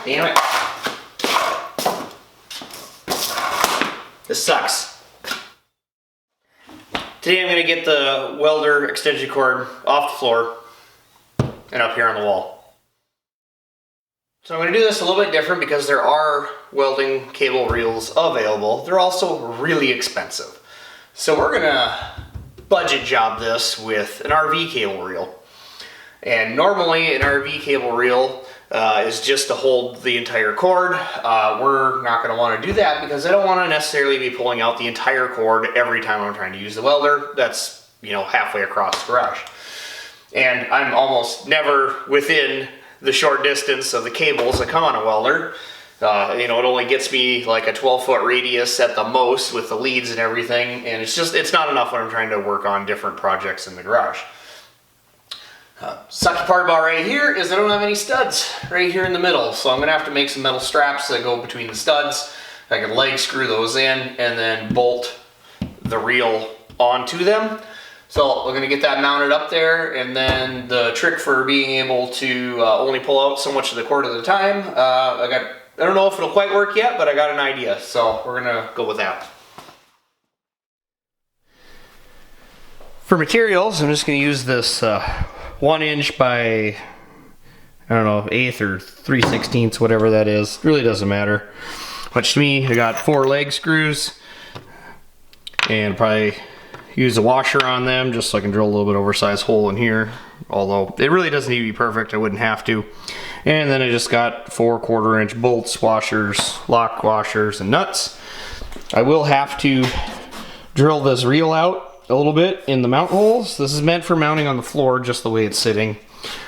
Damn it. This sucks. Today I'm going to get the welder extension cord off the floor and up here on the wall. So I'm going to do this a little bit different because there are welding cable reels available. They're also really expensive. So we're going to budget job this with an RV cable reel. And normally an RV cable reel is just to hold the entire cord. We're not going to want to do that because I don't want to necessarily be pulling out the entire cord every time I'm trying to use the welder. That's, halfway across the garage. And I'm almost never within the short distance of the cables that come on a welder. It only gets me like a 12-foot radius at the most with the leads and everything, and it's not enough when I'm trying to work on different projects in the garage. Sucky part about right here is I don't have any studs right here in the middle, so I'm gonna have to make some metal straps that go between the studs. I can leg screw those in and then bolt the reel onto them. So we're gonna get that mounted up there, and then the trick for being able to only pull out so much of the cord at a time, I don't know if it'll quite work yet, but I got an idea, so we're gonna go with that. For materials, I'm just gonna use this 1 inch by, 1/8 or 3/16, whatever that is. It really doesn't matter much to me. I got 4 leg screws, and probably use a washer on them just so I can drill a little bit oversized hole in here. Although it really doesn't need to be perfect, I wouldn't have to. And then I just got 4 1/4 inch bolts, washers, lock washers, and nuts. I will have to drill this reel out a little bit in the mount holes. This is meant for mounting on the floor just the way it's sitting,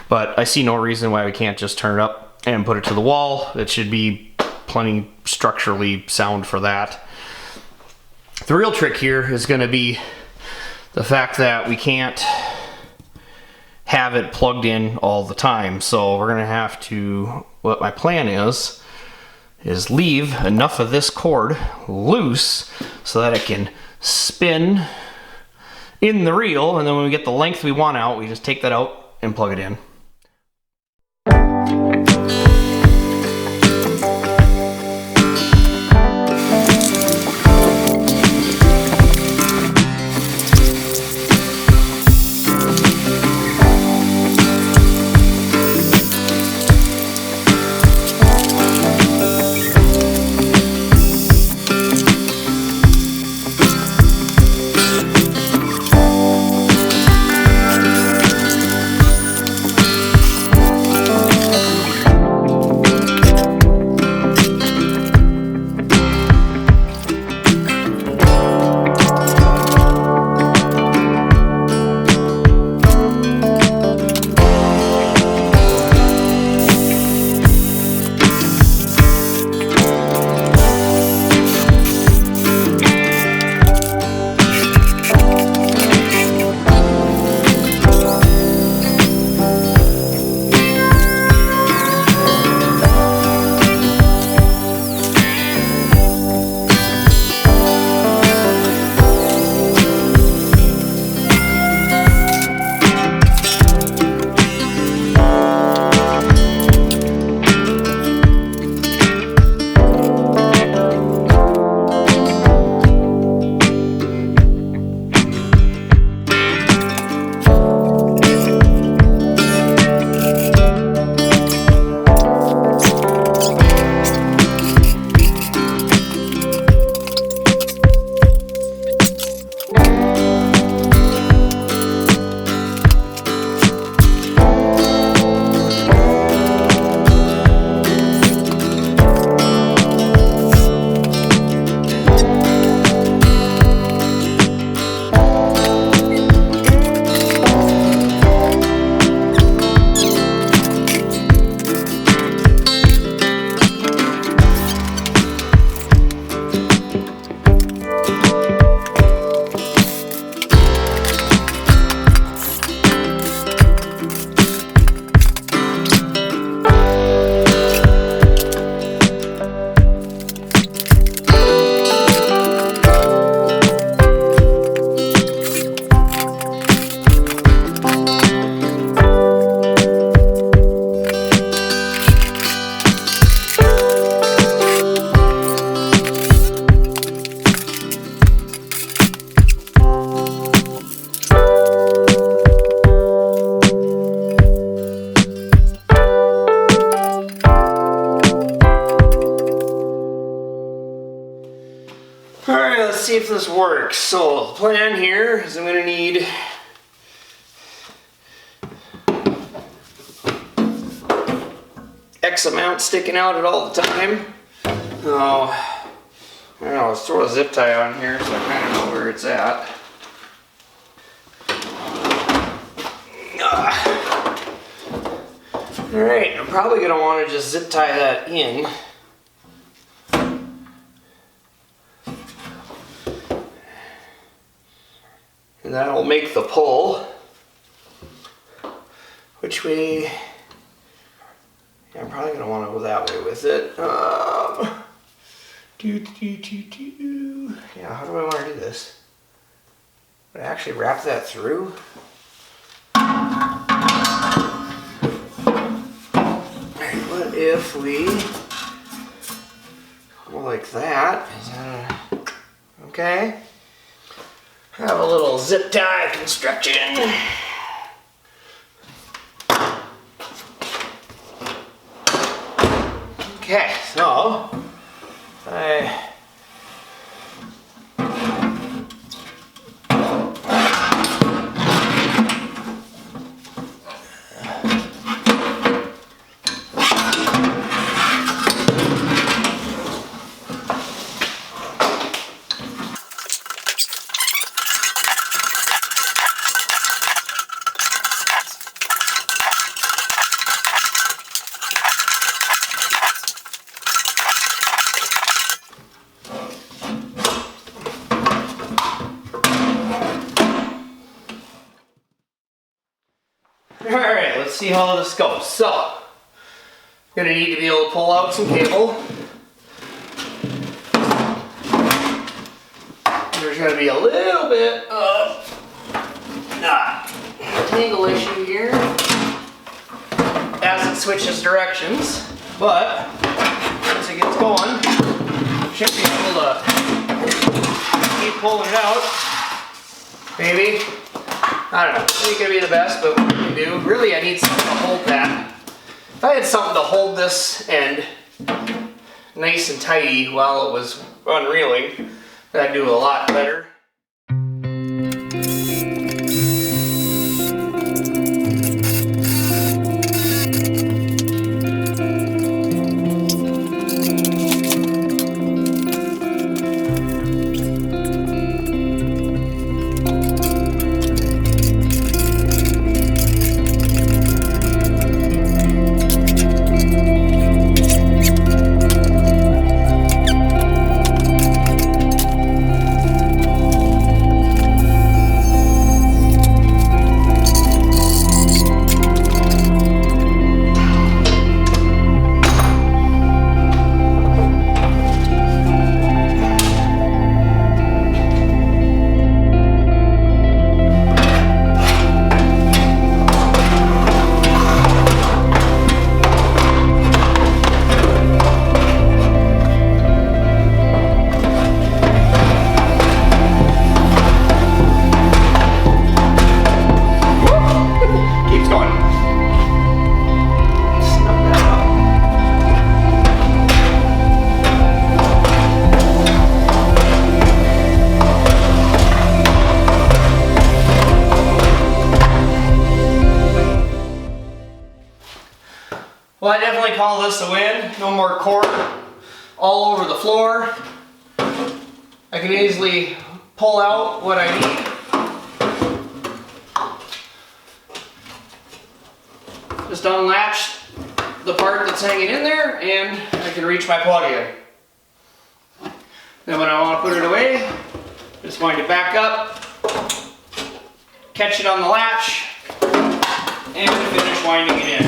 but I see no reason why we can't just turn it up and put it to the wall. It should be plenty structurally sound for that. The real trick here is going to be the fact that we can't have it plugged in all the time, so we're going to have to, what my plan is leave enough of this cord loose so that it can spin in the reel, and then when we get the length we want out, we just take that out and plug it in. see if this works. So the plan here is I'm going to need X amount sticking out at all the time. Oh, I don't know, let's throw a zip tie on here so I kind of know where it's at. Alright, I'm probably going to want to just zip tie that in. And that'll make the pull. Which way? Yeah, I'm probably going to want to go that way with it. Yeah, how do I want to do this? Would I actually wrap that through? What if we go like that? Okay. Have a little zip tie construction. Okay, so alright, let's see how this goes. So, gonna need to be able to pull out some cable. There's gonna be a little bit of tangle issue here as it switches directions, but once it gets going, should be able to keep pulling it out. Maybe. I don't know, it ain't gonna be the best, but what we can do, really I need something to hold that. If I had something to hold this end nice and tidy while it was unreeling, that'd do a lot better. Well, I definitely call this a win. No more cord all over the floor. I can easily pull out what I need. Just unlatch the part that's hanging in there and I can reach my plug in. Then when I want to put it away, just wind it back up, catch it on the latch, and finish winding it in.